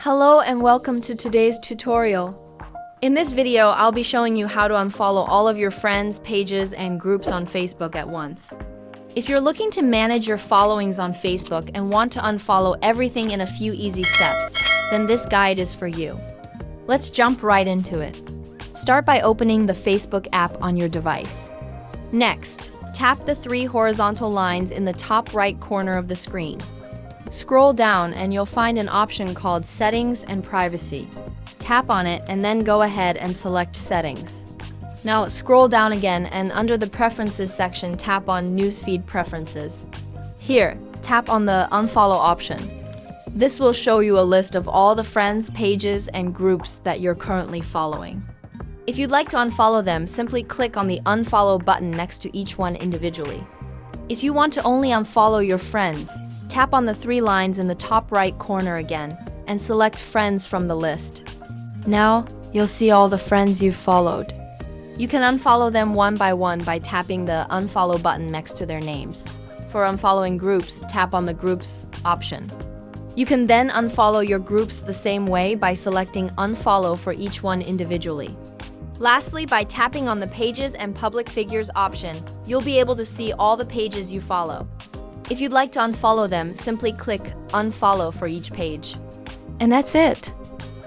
Hello and welcome to today's tutorial. In this video, I'll be showing you how to unfollow all of your friends, pages, and groups on Facebook at once. If you're looking to manage your followings on Facebook and want to unfollow everything in a few easy steps, then this guide is for you. Let's jump right into it. Start by opening the Facebook app on your device. Next, tap the three horizontal lines in the top right corner of the screen. Scroll down and you'll find an option called Settings and Privacy. Tap on it and then go ahead and select Settings. Now scroll down again and under the Preferences section, tap on Newsfeed Preferences. Here, tap on the Unfollow option. This will show you a list of all the friends, pages, and groups that you're currently following. If you'd like to unfollow them, simply click on the Unfollow button next to each one individually. If you want to only unfollow your friends, tap on the three lines in the top right corner again and select Friends from the list. Now, you'll see all the friends you've followed. You can unfollow them one by tapping the Unfollow button next to their names. For unfollowing groups, tap on the Groups option. You can then unfollow your groups the same way by selecting Unfollow for each one individually. Lastly, by tapping on the Pages and Public Figures option, you'll be able to see all the pages you follow. If you'd like to unfollow them, simply click Unfollow for each page. And that's it.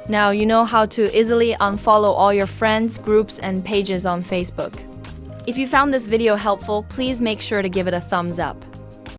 Now you know how to easily unfollow all your friends, groups, and pages on Facebook. If you found this video helpful, please make sure to give it a thumbs up.